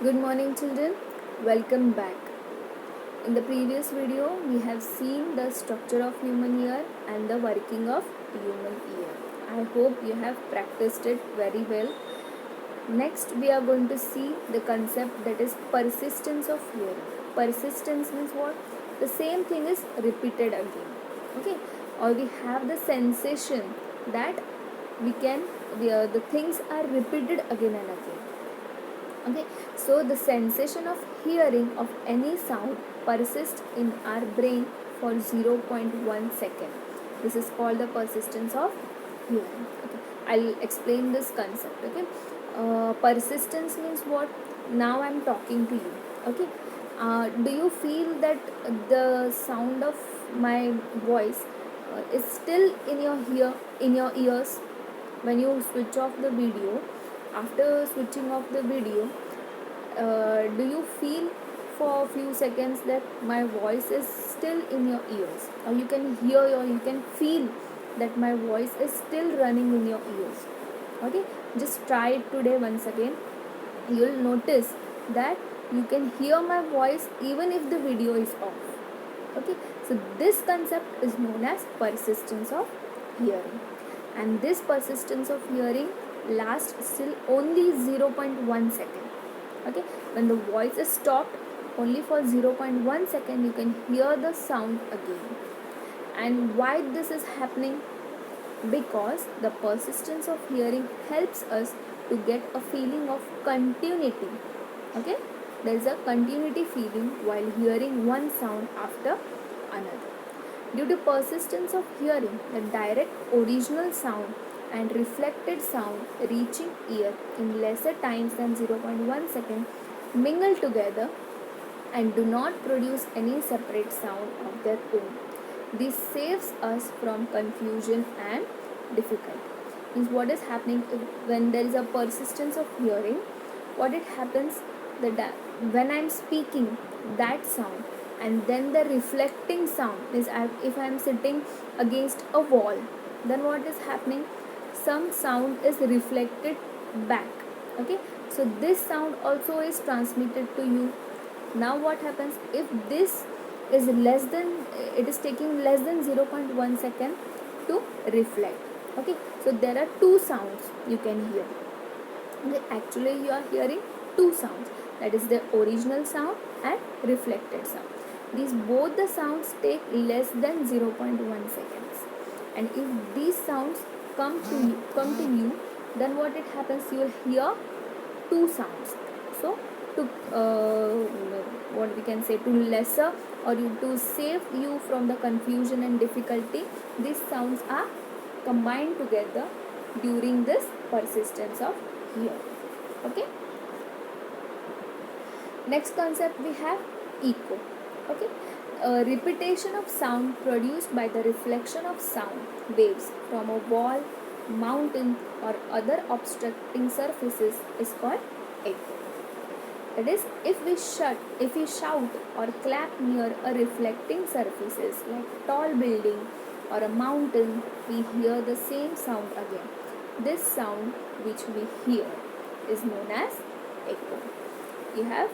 Good morning, children. Welcome back. In the previous video, we have seen the structure of human ear and the working of human ear. I hope you have practiced it very well. Next, we are going to see the concept that is persistence of hearing. Persistence means what? The same thing is repeated again. Okay, or we have the sensation that the things are repeated again and again. Okay, so the sensation of hearing of any sound persists in our brain for 0.1 second. This is called the persistence of hearing. Okay, I'll explain this concept. Okay, persistence means what? Now I'm talking to you. Okay, do you feel that the sound of my voice is still in your ears when you switch off the video? After switching off the video, do you feel for a few seconds that my voice is still in your ears, or you can hear or you can feel that my voice is still running in your ears? Okay, just try it today once again. You'll notice that you can hear my voice even if the video is off. Okay, so this concept is known as persistence of hearing, and this persistence of hearing lasts still only 0.1 second. Okay, when the voice is stopped only for 0.1 second, you can hear the sound again. And why this is happening? Because the persistence of hearing helps us to get a feeling of continuity. Okay, there is a continuity feeling while hearing one sound after another. Due to persistence of hearing, the direct original sound and reflected sound reaching ear in lesser times than 0.1 second mingle together and do not produce any separate sound of their own. This saves us from confusion and difficulty. Means what is happening when there is a persistence of hearing? What it happens that when I am speaking, that sound and then the reflecting sound is, if I am sitting against a wall, then what is happening? Some sound is reflected back. Okay, so this sound also is transmitted to you. Now what happens if this is less than, it is taking less than 0.1 second to reflect? Okay, so there are two sounds you can hear. Actually you are hearing two sounds, that is the original sound and reflected sound. These both the sounds take less than 0.1 seconds, and if these sounds come to you, then what it happens, you will hear two sounds. So to what we can say, to lesser or to save you from the confusion and difficulty, these sounds are combined together during this persistence of hearing. Okay, next concept we have echo. Okay, a repetition of sound produced by the reflection of sound waves from a wall, mountain or other obstructing surfaces is called echo. That is, if we shout or clap near a reflecting surfaces like tall building or a mountain, we hear the same sound again. This sound which we hear is known as echo. You have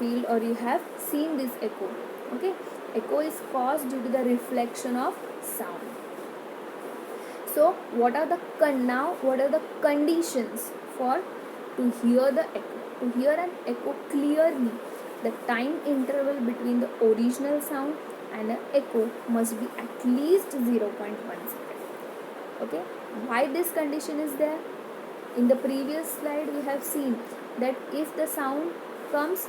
feel or you have seen this echo. Okay, echo is caused due to the reflection of sound. So what are the conditions for to hear the echo? To hear an echo clearly, the time interval between the original sound and an echo must be at least 0.1 second. Okay, why this condition is there? In the previous slide we have seen that if the sound comes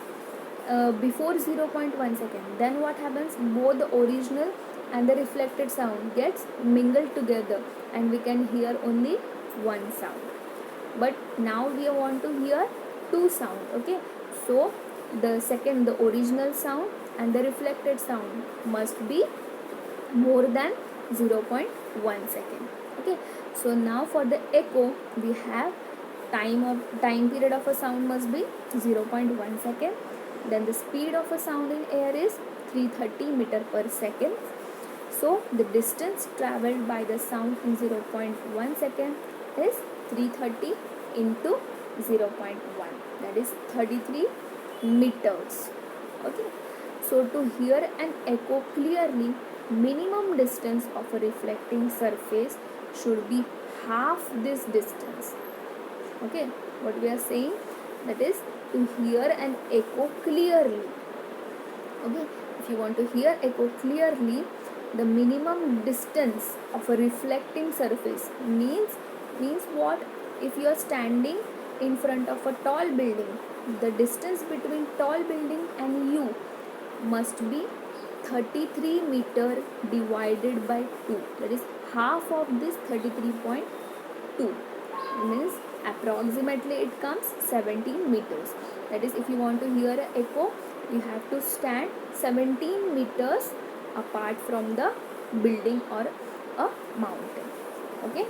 before 0.1 second, then what happens? Both the original and the reflected sound gets mingled together and we can hear only one sound. But now we want to hear two sound. Okay, so the original sound and the reflected sound must be more than 0.1 second. Okay, so now for the echo we have time period of a sound must be 0.1 second. Then the speed of a sound in air is 330 meter per second. So the distance traveled by the sound in 0.1 second is 330 into 0.1. that is 33 meters. Okay, so to hear an echo clearly, minimum distance of a reflecting surface should be half this distance. Okay, what we are saying, that is to hear an echo clearly. Okay, if you want to hear echo clearly, the minimum distance of a reflecting surface means what? If you are standing in front of a tall building, the distance between tall building and you must be 33 meter divided by 2, that is half of this 33.2, means approximately it comes 17 meters. That is, if you want to hear an echo, you have to stand 17 meters apart from the building or a mountain. Okay,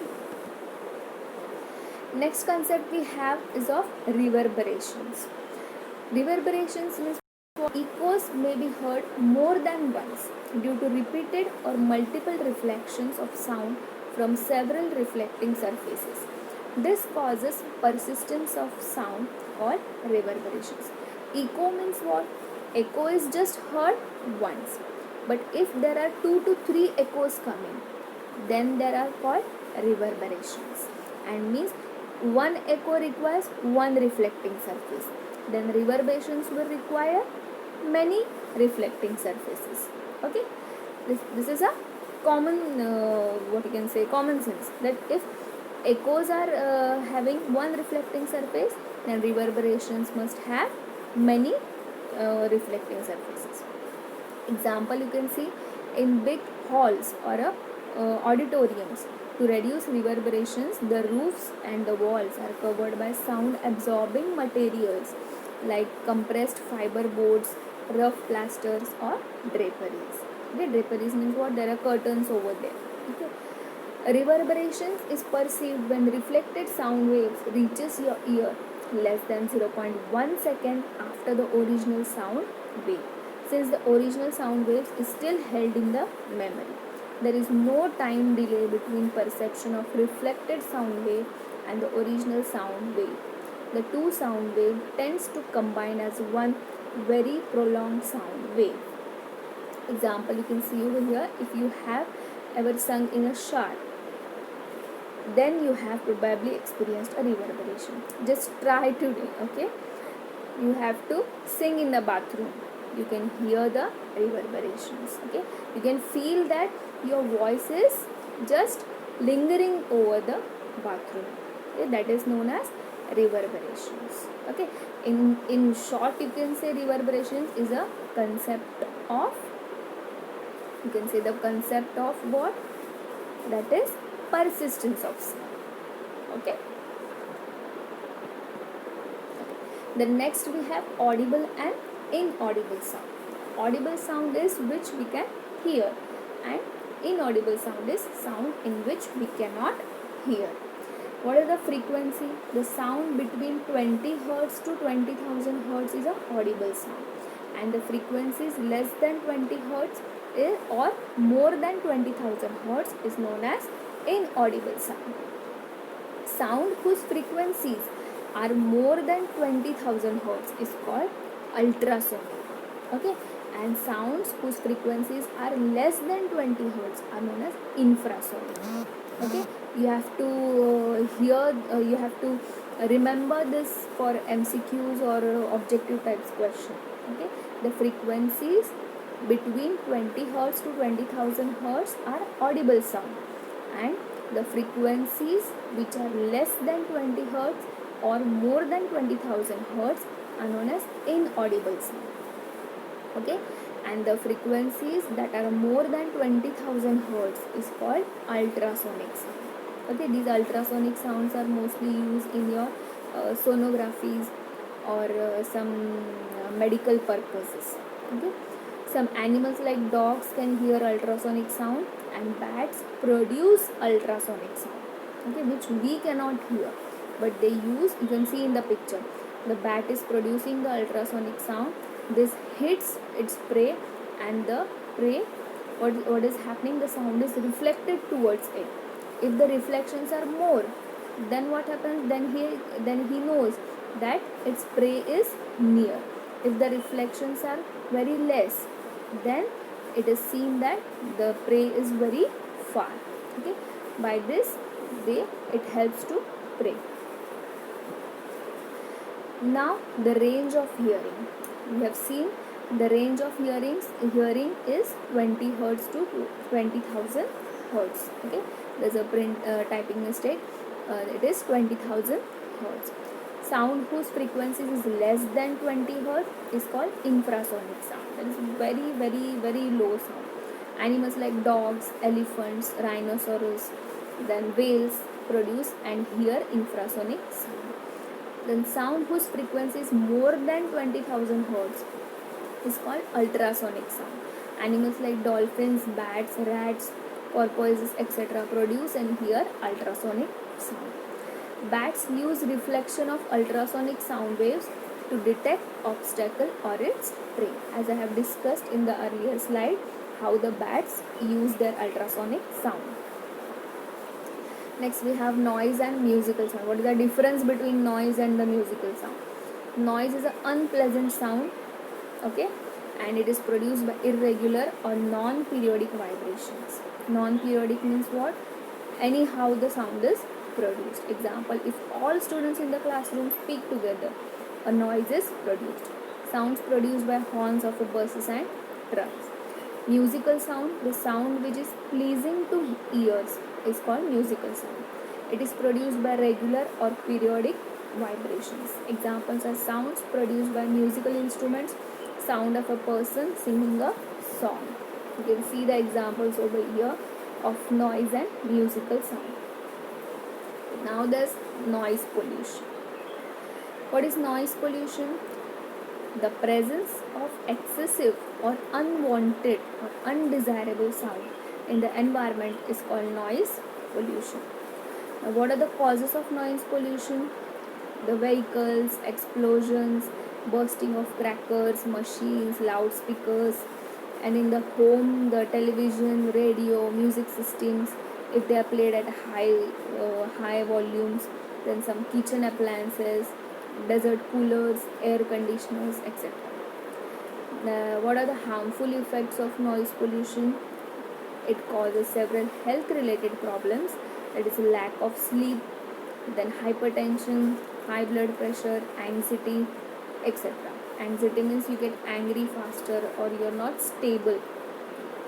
next concept we have is of reverberations. Reverberations means echoes may be heard more than once due to repeated or multiple reflections of sound from several reflecting surfaces. This causes persistence of sound or reverberations. Echo means what? Echo is just heard once. But if there are 2 to 3 echoes coming, then there are called reverberations. And means one echo requires one reflecting surface. Then reverberations will require many reflecting surfaces. Okay, this is a common what you can say, common sense, that if echoes are having one reflecting surface, then reverberations must have many reflecting surfaces. Example you can see in big halls or auditoriums. To reduce reverberations, the roofs and the walls are covered by sound absorbing materials like compressed fiber boards, rough plasters or draperies. Okay, draperies means what? There are curtains over there. Okay. Reverberations is perceived when reflected sound waves reaches your ear less than 0.1 second after the original sound wave. Since the original sound waves is still held in the memory, there is no time delay between perception of reflected sound wave and the original sound wave. The two sound wave tends to combine as one very prolonged sound wave. Example you can see over here, if you have ever sung in a shower, then you have probably experienced a reverberation. Just try today, okay? You have to sing in the bathroom. You can hear the reverberations, okay? You can feel that your voice is just lingering over the bathroom. Okay? That is known as reverberations. Okay? In short, you can say reverberations is a concept of, you can say the concept of what? That is persistence of sound. Okay. The next we have audible and inaudible sound. Audible sound is which we can hear, and inaudible sound is sound in which we cannot hear. What is the frequency? The sound between 20 Hz to 20,000 Hz is a audible sound, and the frequency is less than 20 Hz or more than 20,000 Hz is known as inaudible sound. Sound whose frequencies are more than 20,000 Hz is called ultrasonic. Okay, and sounds whose frequencies are less than 20 Hz are known as infrasonic. Okay, you have to you have to remember this for MCQs or objective types question. Okay, the frequencies between 20 Hz to 20,000 Hz are audible sound, and the frequencies which are less than 20 Hz or more than 20,000 Hz are known as inaudible sound. Okay, and the frequencies that are more than 20,000 Hz is called ultrasonic sound. Okay, these ultrasonic sounds are mostly used in your sonographies or some medical purposes. Okay, some animals like dogs can hear ultrasonic sound, and bats produce ultrasonic sound, okay, which we cannot hear, but they use, you can see in the picture, the bat is producing the ultrasonic sound. This hits its prey, and the prey, what is happening, the sound is reflected towards it. If the reflections are more, then what happens, then he knows that its prey is near. If the reflections are very less, then it is seen that the prey is very far. Okay, by this way it helps to prey. Now the range of hearing. We have seen the range of hearing is 20 hertz to 20,000 hertz. Okay, there's a print typing mistake. It is 20,000 hertz. Sound whose frequency is less than 20 hertz is called infrasonic sound. That is very low sound. Animals like dogs, elephants, rhinoceros, then whales produce and hear infrasonic sound. Then sound whose frequency is more than 20,000 hertz is called ultrasonic sound. Animals like dolphins, bats, rats, porpoises, etc. produce and hear ultrasonic sound. Bats use reflection of ultrasonic sound waves to detect obstacle or its prey. As I have discussed in the earlier slide, how the bats use their ultrasonic sound. Next we have noise and musical sound. What is the difference between noise and the musical sound? Noise is an unpleasant sound, okay, and it is produced by irregular or non-periodic vibrations. Non-periodic means what? Anyhow the sound is produced. Example, if all students in the classroom speak together, a noise is produced. Sounds produced by horns of buses and trucks. Musical sound, the sound which is pleasing to ears, is called musical sound. It is produced by regular or periodic vibrations. Examples are sounds produced by musical instruments, sound of a person singing a song. You can see the examples over here of noise and musical sound. Now there's noise pollution. What is noise pollution? The presence of excessive or unwanted or undesirable sound in the environment is called noise pollution. Now, what are the causes of noise pollution? The vehicles, explosions, bursting of crackers, machines, loudspeakers, and in the home, the television, radio, music systems, if they are played at high volumes, then some kitchen appliances, desert coolers, air conditioners, etc. What are the harmful effects of noise pollution? It causes several health related problems, that is lack of sleep, then hypertension, high blood pressure, anxiety, etc. Anxiety means you get angry faster or you are not stable.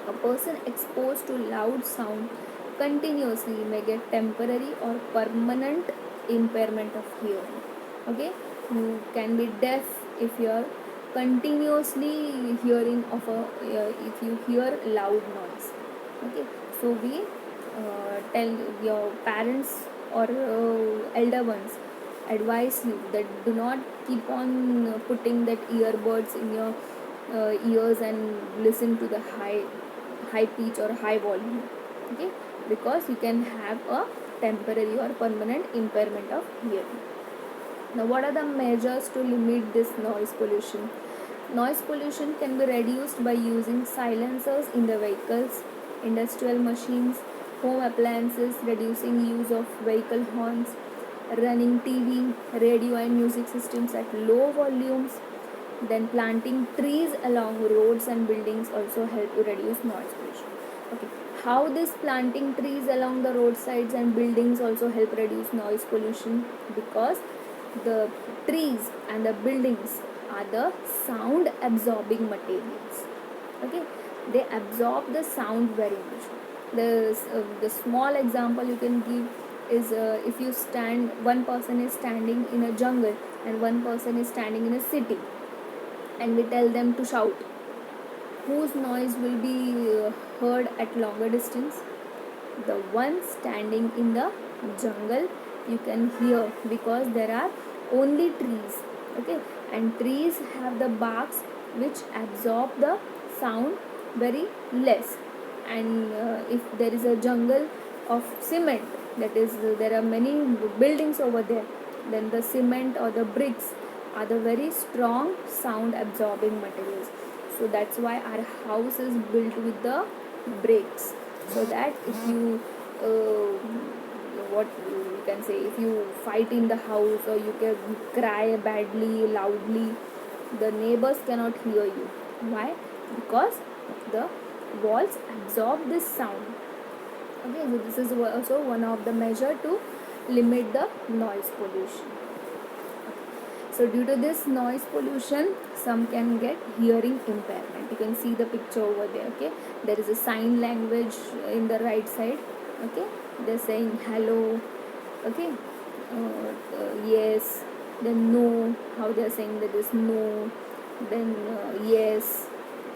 A person exposed to loud sound continuously may get temporary or permanent impairment of hearing. Okay, you can be deaf if you are continuously hearing of if you hear loud noise. Okay, so we tell your parents or elder ones, advise you that do not keep on putting that earbuds in your ears and listen to the high pitch or high volume. Okay, because you can have a temporary or permanent impairment of hearing. Now, what are the measures to limit this noise pollution? Noise pollution can be reduced by using silencers in the vehicles, industrial machines, home appliances, reducing use of vehicle horns, running TV, radio and music systems at low volumes. Then planting trees along roads and buildings also help to reduce noise pollution. Okay, how this planting trees along the roadsides and buildings also help reduce noise pollution? Because the trees and the buildings are the sound absorbing materials. Okay, they absorb the sound very much. The small example you can give is if you stand, one person is standing in a jungle and one person is standing in a city, and we tell them to shout, whose noise will be heard at longer distance? The one standing in the jungle you can hear, because there are only trees. Okay, and trees have the barks which absorb the sound very less. And if there is a jungle of cement, that is there are many buildings over there, then the cement or the bricks are the very strong sound absorbing materials. So that's why our house is built with the bricks, so that if you what you can say, if you fight in the house or you can cry badly, loudly, the neighbors cannot hear you. Why? Because the walls absorb this sound. Okay, so this is also one of the measure to limit the noise pollution. So due to this noise pollution, some can get hearing impairment. You can see the picture over there. Okay, there is a sign language in the right side. Okay, they're saying hello. Okay, yes, then no, how they're saying that is no, then yes.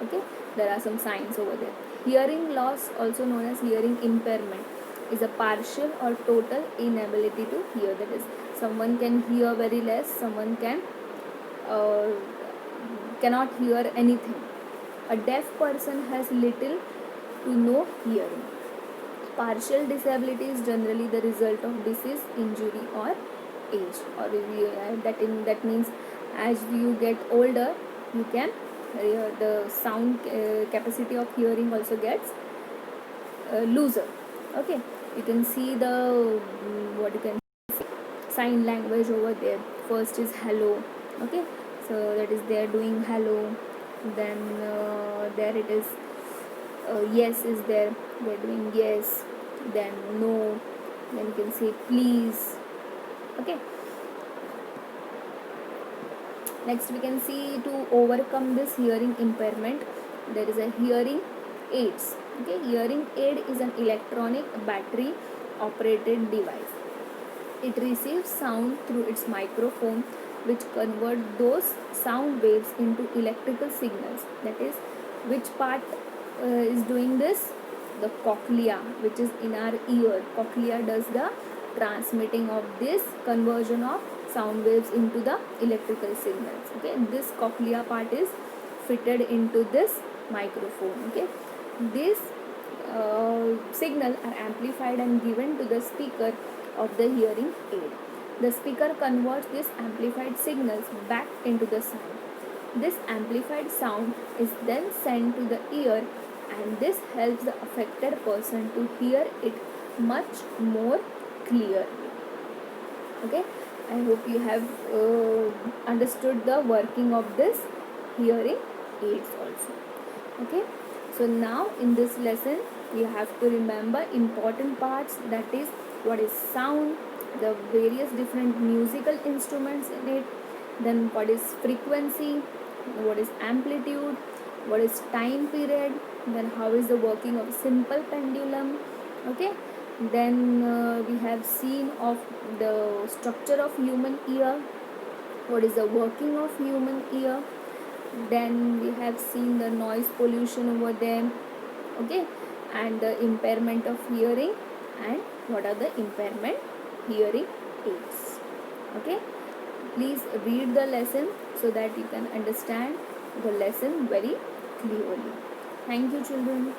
Okay, there are some signs over there. Hearing loss, also known as hearing impairment, is a partial or total inability to hear. That is, someone can hear very less, someone uh, cannot hear anything. A deaf person has little to no hearing. Partial disability is generally the result of disease, injury, or age. Or that means as you get older, you can the sound capacity of hearing also gets looser. Okay, you can see the what you can sign language over there. First is hello. Okay, so that is they are doing hello. Then there it is. Yes is there. They are doing yes. Then no. Then you can say please. Okay. Next we can see, to overcome this hearing impairment, there is a hearing aids. Okay, hearing aid is an electronic battery operated device. It receives sound through its microphone, which convert those sound waves into electrical signals. That is, which part is doing this? The cochlea, which is in our ear. Cochlea does the transmitting of this conversion of sound waves into the electrical signals. Okay, this cochlea part is fitted into this microphone. Okay, this signal are amplified and given to the speaker of the hearing aid. The speaker converts these amplified signals back into the sound. This amplified sound is then sent to the ear, and this helps the affected person to hear it much more clearly. Okay, I hope you have understood the working of this hearing aids also. Okay, so now in this lesson we have to remember important parts, that is what is sound, the various different musical instruments in it, then what is frequency, what is amplitude, what is time period, then how is the working of simple pendulum. Okay, then we have seen of the structure of human ear, what is the working of human ear, then we have seen the noise pollution over there. Okay, and the impairment of hearing, and what are the impairment hearing aids. Okay, please read the lesson so that you can understand the lesson very clearly. Thank you, children.